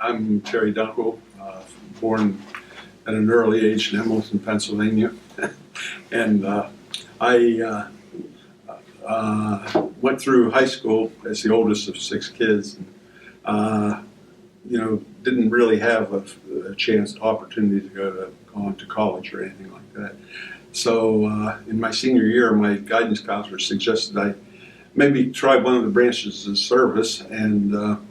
I'm Terri Dunkle, born at an early age in Hamilton, Pennsylvania, and I went through high school as the oldest of 6 kids. Didn't really have a chance, opportunity to go on to college or anything like that. So in my senior year, my guidance counselor suggested I maybe try one of the branches of service, and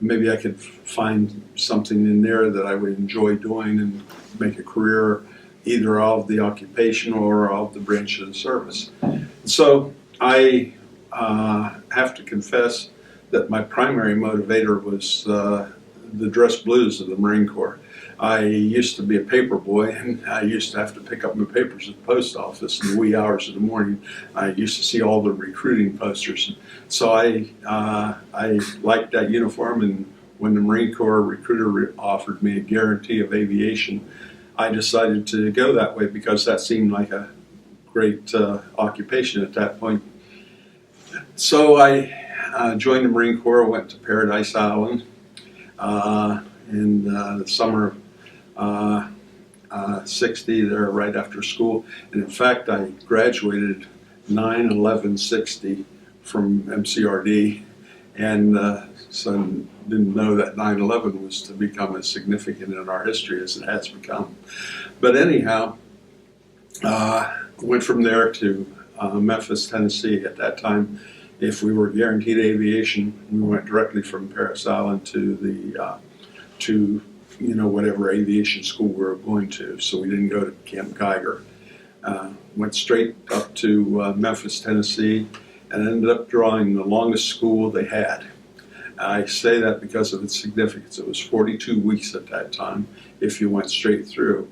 maybe I could find something in there that I would enjoy doing and make a career either of the occupation or of the branch of the service. So I have to confess that my primary motivator was the dress blues of the Marine Corps. I used to be a paper boy, and I used to have to pick up my papers at the post office in the wee hours of the morning. I used to see all the recruiting posters. So I liked that uniform, and when the Marine Corps recruiter offered me a guarantee of aviation, I decided to go that way because that seemed like a great occupation at that point. So I joined the Marine Corps, went to Paradise Island in the summer of 60 there right after school. And in fact, I graduated 9/11/60 from MCRD, and so didn't know that 9/11 was to become as significant in our history as it has become. But anyhow, went from there to Memphis, Tennessee. At that time, if we were guaranteed aviation, we went directly from Paris Island to whatever aviation school we were going to. So we didn't go to Camp Geiger. Went straight up to Memphis, Tennessee, and ended up drawing the longest school they had. I say that because of its significance. It was 42 weeks at that time if you went straight through.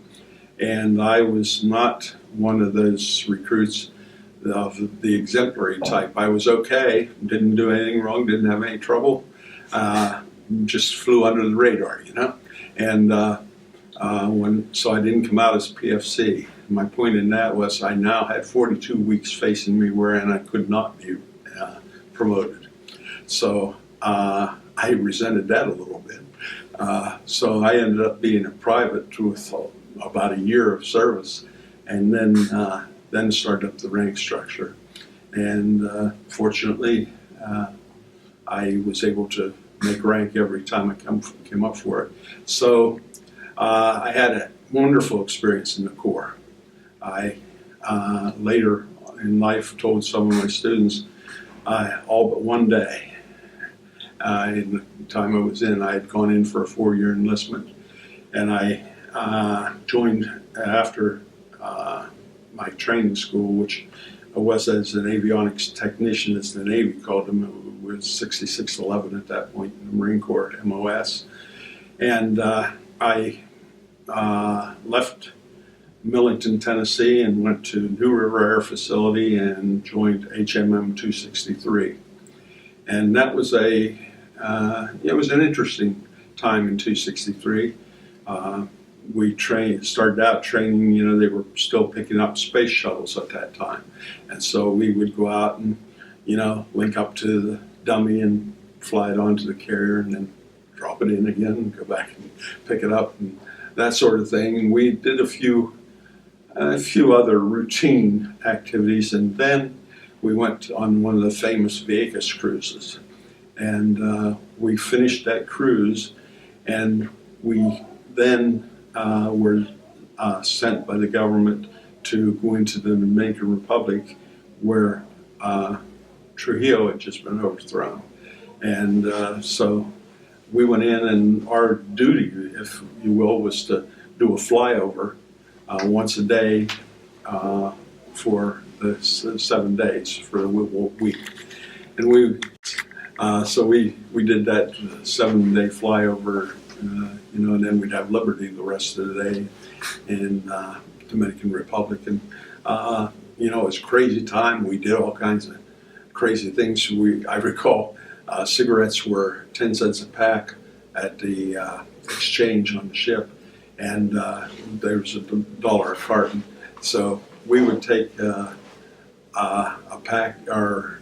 And I was not one of those recruits of the exemplary type. I was okay, didn't do anything wrong, didn't have any trouble, just flew under the radar, And so I didn't come out as PFC. My point in that was I now had 42 weeks facing me wherein I could not be promoted. So I resented that a little bit. So I ended up being a private with about a year of service, and then started up the rank structure. And fortunately, I was able to make rank every time I came up for it. So I had a wonderful experience in the Corps. I later in life told some of my students, all but one day, in the time I was in, I had gone in for a 4-year enlistment, and I joined after my training school, which was as an avionics technician, as the Navy called them. It was 6611 at that point in the Marine Corps, MOS. And I left Millington, Tennessee, and went to New River Air Facility and joined HMM 263. And that was it was an interesting time in 263. We started out training, they were still picking up space shuttles at that time. And so we would go out and, link up to the dummy and fly it onto the carrier and then drop it in again and go back and pick it up and that sort of thing. And we did a few other routine activities, and then we went on one of the famous Avionics cruises. And we finished that cruise, and we then were sent by the government to go into the Dominican Republic, where Trujillo had just been overthrown. And so we went in, and our duty, if you will, was to do a flyover once a day for the 7 days for a week. And so we did that 7-day flyover, and then we'd have Liberty the rest of the day in Dominican Republic. And, it was a crazy time. We did all kinds of crazy things. I recall cigarettes were 10 cents a pack at the exchange on the ship, and there was $1 a carton. So we would take a pack or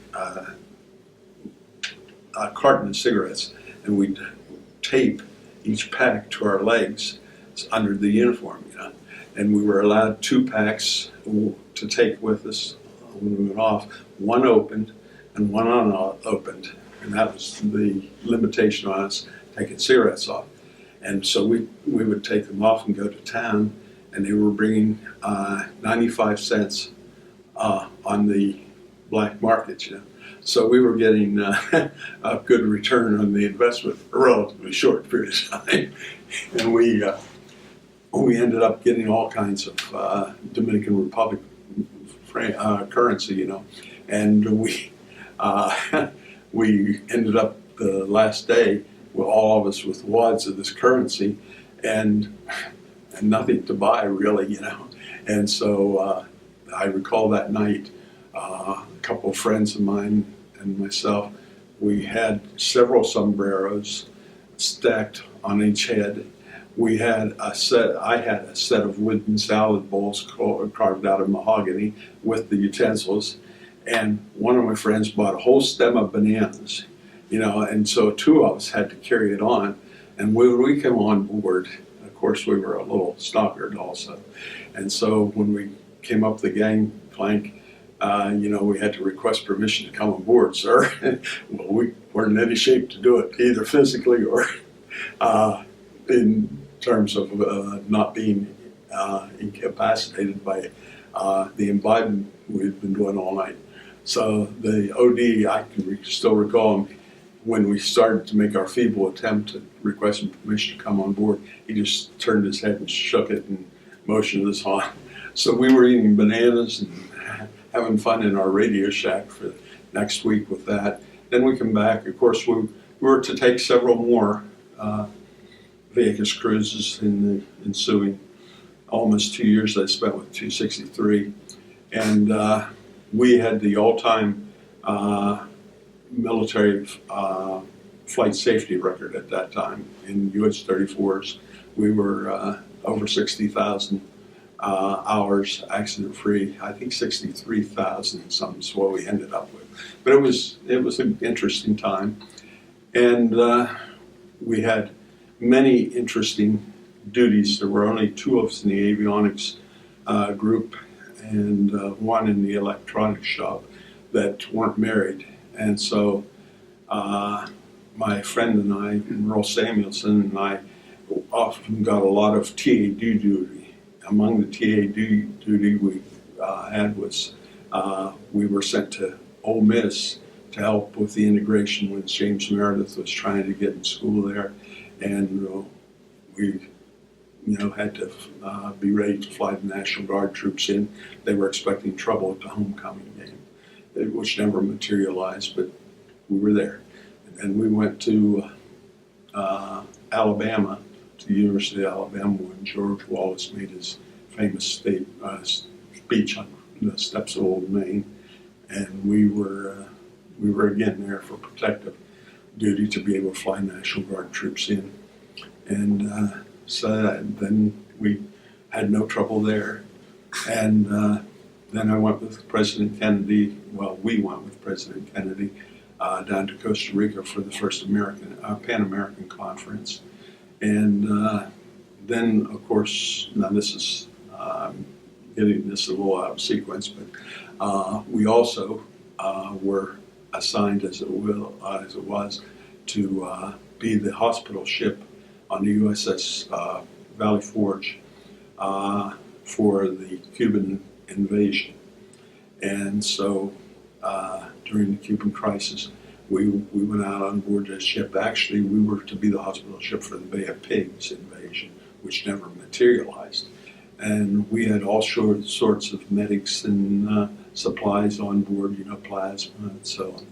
a carton of cigarettes, and we'd tape each pack to our legs under the uniform, and we were allowed 2 packs to take with us when we went off, one opened and one unopened, and that was the limitation on us taking cigarettes off. And so we would take them off and go to town, and they were bringing 95 cents on the black market, So we were getting a good return on the investment for a relatively short period of time, and we ended up getting all kinds of Dominican Republic currency, and we we ended up the last day with all of us with wads of this currency, and nothing to buy really, and so I recall that night. A couple of friends of mine and myself, we had several sombreros stacked on each head. We had I had a set of wooden salad bowls carved out of mahogany with the utensils, and one of my friends bought a whole stem of bananas, and so 2 of us had to carry it on. And when we came on board, of course we were a little snockered also, and so when we came up the gangplank, we had to request permission to come on board, sir. Well, we weren't in any shape to do it, either physically or in terms of not being incapacitated by the imbibing we'd been doing all night. So the OD, I can still recall him, when we started to make our feeble attempt to request permission to come on board, he just turned his head and shook it and motioned us on. So we were eating bananas and having fun in our Radio Shack for next week with that. Then we come back. Of course, we were to take several more Vegas cruises in the ensuing almost 2 years I spent with 263. And we had the all-time military flight safety record at that time in US-34s. We were over 60,000 hours accident-free. I think 63,000 something is what we ended up with. But it was an interesting time, and we had many interesting duties. There were only 2 of us in the avionics group, and one in the electronics shop that weren't married. And so my friend and I, Merle Samuelson, and I often got a lot of TAD duty. Among the TAD duty we had was we were sent to Ole Miss to help with the integration when James Meredith was trying to get in school there, and we had to be ready to fly the National Guard troops in. They were expecting trouble at the homecoming game, which never materialized, but we were there. And we went to Alabama, to the University of Alabama, when George Wallace made his famous speech on the steps of Old Main, and we were again there for protective duty to be able to fly National Guard troops in, and so then we had no trouble there, and then I went with President Kennedy. Well, we went with President Kennedy down to Costa Rica for the first Pan American Conference, and then, of course, now this is getting this a little out of sequence, but we also were assigned, as it was, to be the hospital ship on the USS Valley Forge for the Cuban invasion. And so during the Cuban crisis, we went out on board that ship. Actually, we were to be the hospital ship for the Bay of Pigs invasion, which never materialized. And we had all sorts of medics and supplies on board, plasma and so on.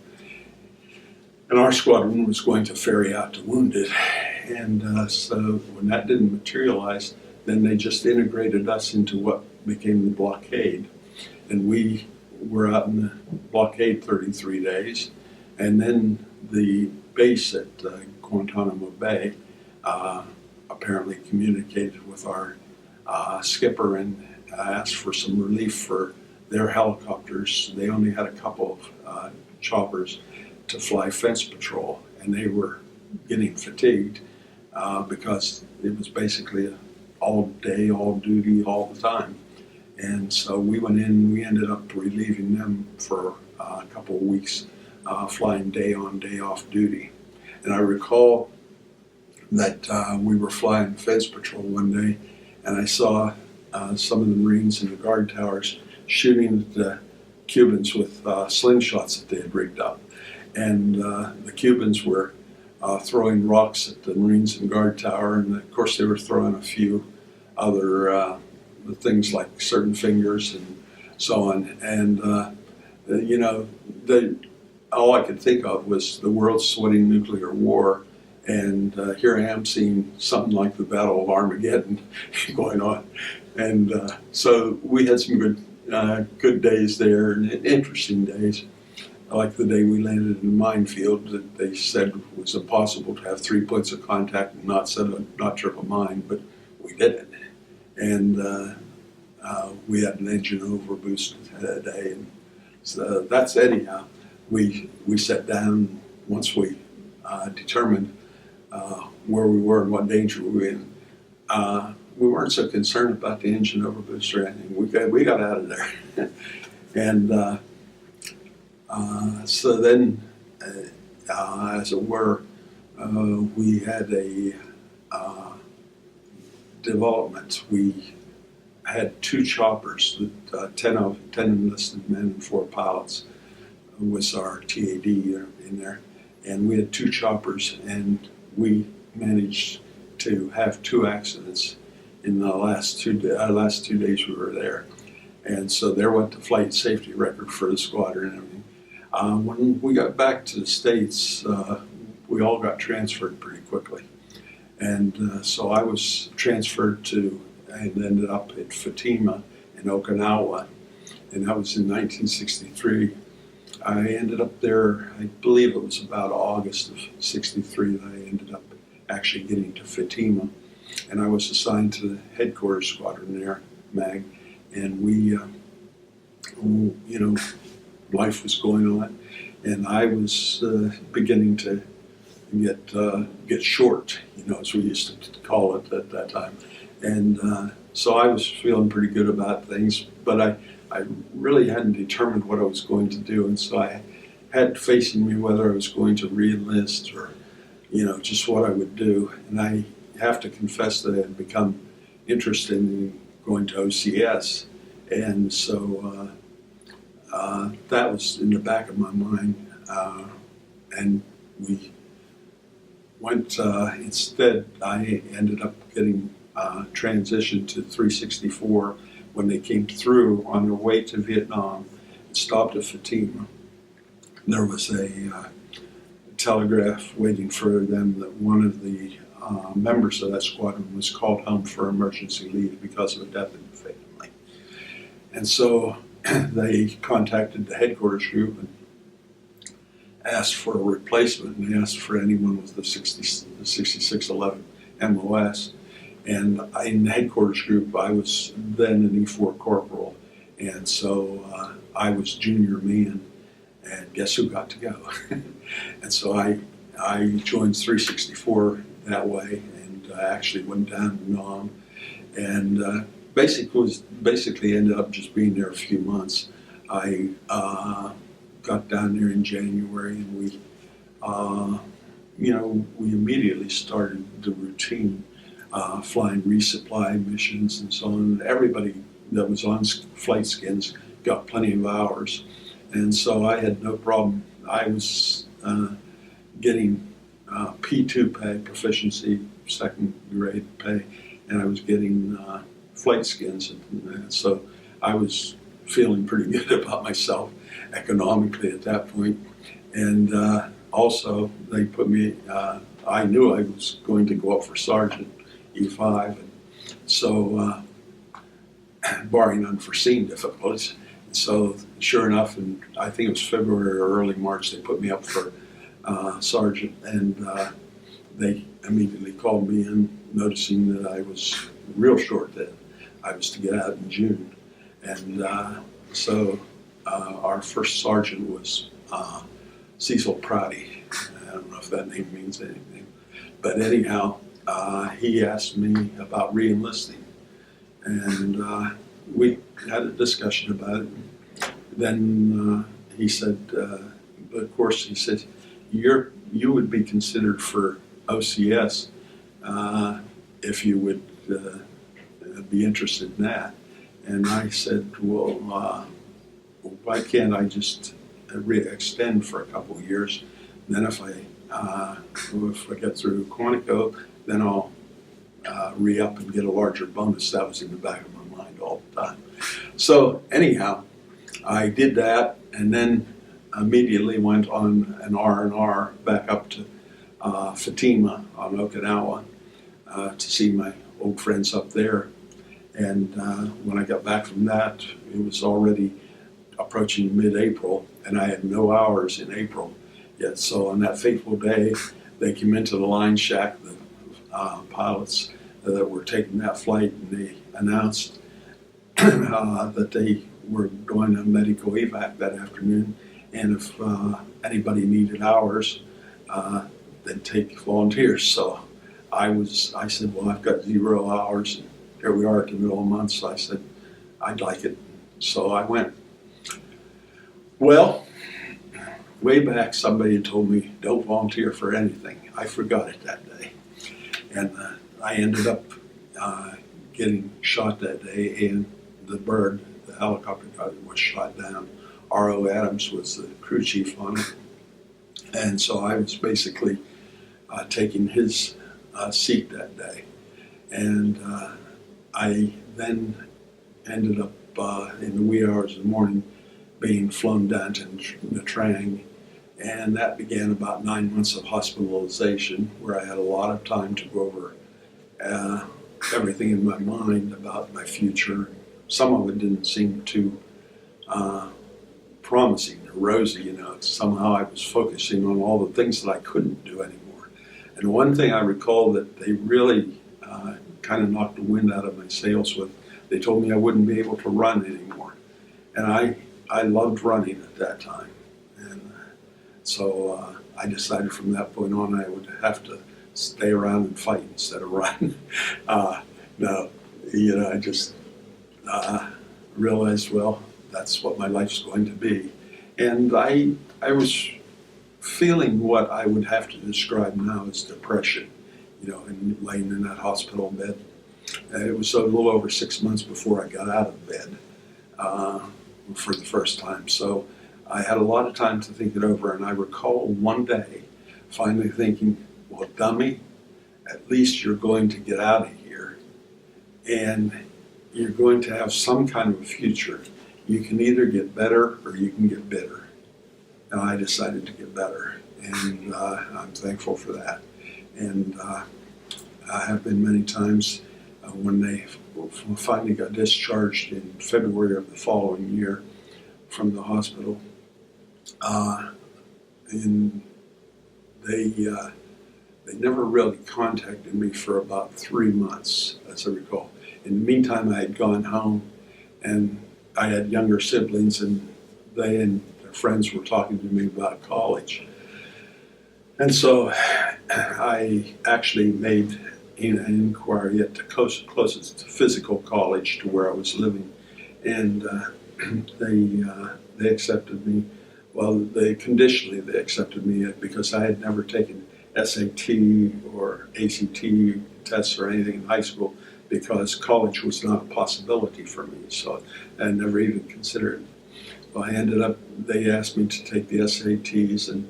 And our squadron was going to ferry out the wounded. And so when that didn't materialize, then they just integrated us into what became the blockade. And we were out in the blockade 33 days. And then the base at Guantanamo Bay apparently communicated with our skipper and asked for some relief for their helicopters. They only had a couple of choppers to fly fence patrol, and they were getting fatigued because it was basically all day, all duty, all the time. And so we went in, we ended up relieving them for a couple of weeks, flying day on, day off duty. And I recall that we were flying Feds Patrol one day, and I saw some of the Marines in the guard towers shooting at the Cubans with slingshots that they had rigged up. And the Cubans were throwing rocks at the Marines in the guard tower, and of course they were throwing a few other things like certain fingers and so on. And you know, all I could think of was the world sweating nuclear war. And here I am seeing something like the Battle of Armageddon going on. And so we had some good days there and interesting days. Like the day we landed in a minefield that they said was impossible to have 3 points of contact and not trip a mine, but we did it. And we had an engine overboost that day. And so that's anyhow. We sat down once we determined where we were and what danger we were in. We weren't so concerned about the engine overboost or anything. We got out of there. And so then, as it were, we had a development. We had 2 choppers, 10 enlisted men and 4 pilots was our TAD in there. And we had 2 choppers, and we managed to have 2 accidents in the last 2 days we were there. And so there went the flight safety record for the squadron and everything. When we got back to the States, we all got transferred pretty quickly. And so I was transferred to and ended up at Fatima in Okinawa, and that was in 1963. I ended up there, I believe it was about August of '63 that I ended up actually getting to Fatima. And I was assigned to the headquarters squadron there, MAG, and we, you know, life was going on, and I was beginning to get short, you know, as we used to call it at that time. And so I was feeling pretty good about things, but I really hadn't determined what I was going to do, and so I had facing me whether I was going to re-enlist or, you know, just what I would do. And I have to confess that I had become interested in going to OCS, and so that was in the back of my mind, and we went, instead I ended up getting transitioned to 364 when they came through on their way to Vietnam and stopped at Fatima. There was a telegraph waiting for them that one of the members of that squadron was called home for emergency leave because of a death in the family. And so they contacted the headquarters group and asked for a replacement, and they asked for anyone with the 6611 MOS. And in the headquarters group, I was then an E4 corporal, and so I was junior man, and guess who got to go? And so I joined 364 that way, and I actually went down to Nam, and basically ended up just being there a few months. I got down there in January, and we, you know, we immediately started the routine. Flying resupply missions and so on. Everybody that was on flight skins got plenty of hours, and so I had no problem. I was getting P2 pay, proficiency, 2nd grade pay, and I was getting flight skins, and so I was feeling pretty good about myself economically at that point. And also they put me, I knew I was going to go up for sergeant, E5, and so barring unforeseen difficulties. So sure enough, and I think it was February or early March, they put me up for sergeant, and they immediately called me in, noticing that I was real short then. I was to get out in June, and so our first sergeant was Cecil Prouty. I don't know if that name means anything, but anyhow, he asked me about re-enlisting, and we had a discussion about it. Then he said, but of course, he said, you would be considered for OCS if you would be interested in that. And I said, well, why can't I just extend for a couple of years? And then if I get through Quantico, then I'll re-up and get a larger bonus. That was in the back of my mind all the time. So anyhow, I did that, and then immediately went on an R&R back up to Fatima on Okinawa to see my old friends up there. And when I got back from that, it was already approaching mid-April, and I had no hours in April yet. So on that fateful day, they came into the line shack, the pilots that were taking that flight, and they announced that they were going on medical evac that afternoon, and if anybody needed hours, they'd take volunteers. So I said, well, I've got 0 hours, and here we are at the middle of the month, so I said, I'd like it. So I went. Well, way back, somebody had told me, don't volunteer for anything. I forgot it that day. And I ended up getting shot that day, and the bird, the helicopter was shot down. R.O. Adams was the crew chief on it. And so I was basically taking his seat that day. And I then ended up in the wee hours of the morning being flown down to Nha Trang, and that began about 9 months of hospitalization, where I had a lot of time to go over everything in my mind about my future. Some of it didn't seem too promising or rosy, you know. Somehow I was focusing on all the things that I couldn't do anymore. And one thing I recall that they really kind of knocked the wind out of my sails with, they told me I wouldn't be able to run anymore. And I loved running at that time. And so I decided from that point on I would have to stay around and fight instead of run. No, you know, I just realized, well, that's what my life's going to be. And I was feeling what I would have to describe now as depression, you know, and laying in that hospital bed. It was a little over 6 months before I got out of bed for the first time. So I had a lot of time to think it over, and I recall one day finally thinking, well, dummy, at least you're going to get out of here, and you're going to have some kind of a future. You can either get better or you can get bitter. And I decided to get better, and I'm thankful for that. And I have been many times when they finally got discharged in February of the following year from the hospital, and they never really contacted me for about 3 months, as I recall. In the meantime, I had gone home, and I had younger siblings, and they and their friends were talking to me about college. And so I actually made an inquiry at the closest physical college to where I was living, and they accepted me. Well, conditionally they accepted me because I had never taken SAT or ACT tests or anything in high school, because college was not a possibility for me, so I never even considered it. Well, they asked me to take the SATs, and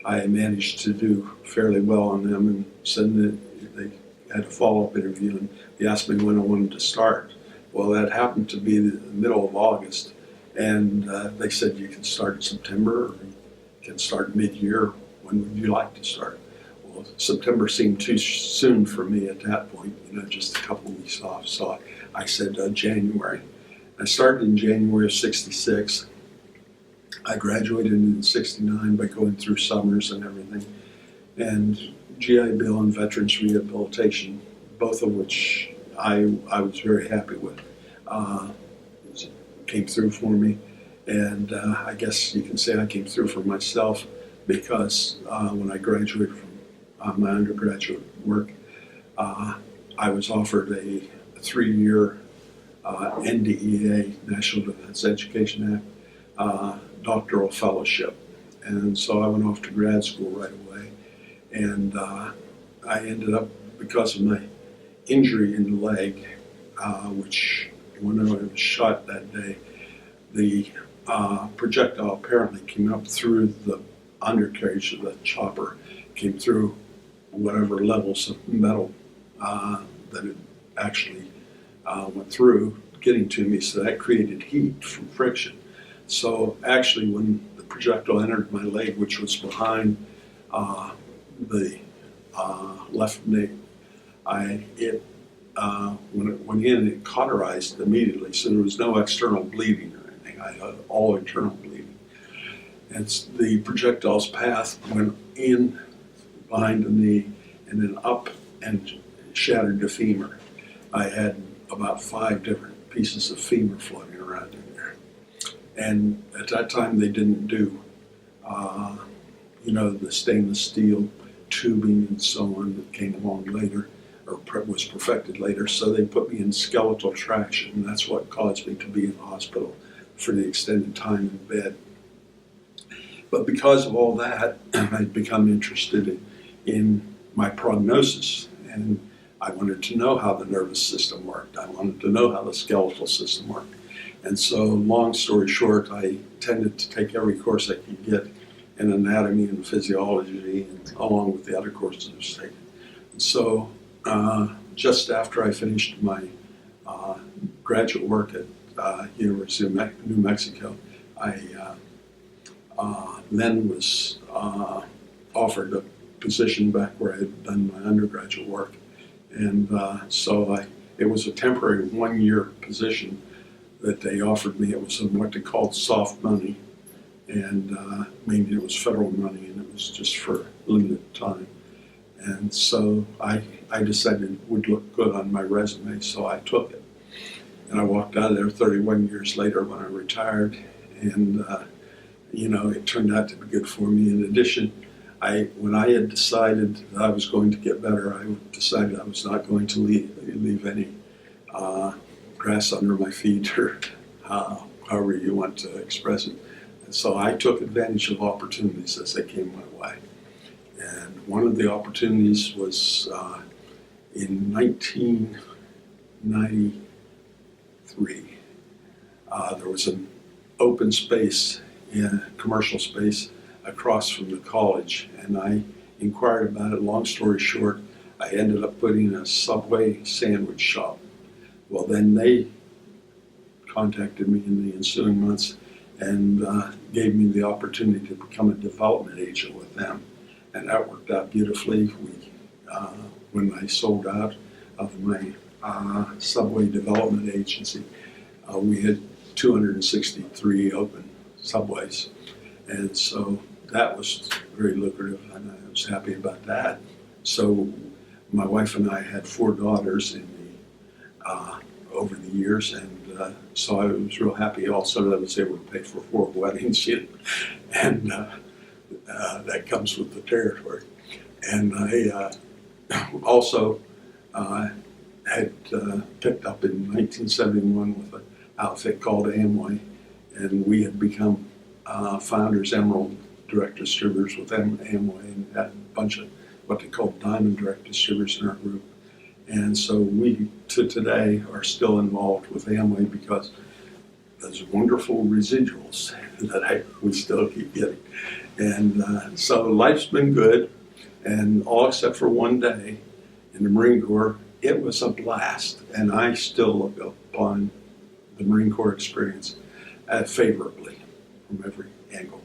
I managed to do fairly well on them, and they had a follow-up interview, and they asked me when I wanted to start. Well, that happened to be the middle of August, and they said you can start in September, or you can start mid-year. When would you like to start? Well, September seemed too soon for me at that point, you know, just a couple of weeks off, so I said January. I started in January of '66. I graduated in '69 by going through summers and everything, and GI Bill and Veterans Rehabilitation, both of which I was very happy with, came through for me. And I guess you can say I came through for myself, because when I graduated from my undergraduate work, I was offered a 3-year NDEA, National Defense Education Act, doctoral fellowship. And so I went off to grad school right away. And I ended up, because of my injury in the leg, which when I was shot that day, the projectile apparently came up through the undercarriage of the chopper, came through whatever levels of metal that it actually went through, getting to me, so that created heat from friction. So actually when the projectile entered my leg, which was behind the left knee, when it went in, it cauterized immediately, so there was no external bleeding or anything. I had all internal bleeding. And the projectile's path went in behind the knee and then up and shattered the femur. I had about 5 different pieces of femur floating around in there. And at that time they didn't do, the stainless steel tubing and so on that came along later, or was perfected later. So they put me in skeletal traction, and that's what caused me to be in the hospital for the extended time in bed. But because of all that, I'd become interested in my prognosis, and I wanted to know how the nervous system worked. I wanted to know how the skeletal system worked. And so, long story short, I tended to take every course I could get in anatomy and physiology, and along with the other courses I was taking. And so, just after I finished my graduate work at University of New Mexico, I then was offered a position back where I had done my undergraduate work. And it was a temporary 1-year position that they offered me. It was what they called soft money, and meaning it was federal money, and it was just for a limited time. And so I decided it would look good on my resume, so I took it. And I walked out of there 31 years later when I retired, and it turned out to be good for me. In addition, when I had decided that I was going to get better, I decided I was not going to leave any grass under my feet, or however you want to express it. And so I took advantage of opportunities as they came my way. And one of the opportunities was in 1993. There was an open space, commercial space, across from the college, and I inquired about it. Long story short, I ended up putting a Subway sandwich shop. Well, then they contacted me in the ensuing months and gave me the opportunity to become a development agent with them, and that worked out beautifully. When I sold out of my Subway development agency, we had 263 open Subways, and so that was very lucrative, and I was happy about that. So my wife and I had 4 daughters over the years, and so I was real happy also that I was able to pay for 4 weddings, and that comes with the territory. And I also had picked up in 1971 with an outfit called Amway, and we had become founders, Emerald direct distributors with Amway, and had a bunch of what they call diamond direct distributors in our group. And so we, to today, are still involved with Amway because there's wonderful residuals that we still keep getting. And so life's been good, and all except for one day in the Marine Corps, it was a blast. And I still look upon the Marine Corps experience favorably from every angle.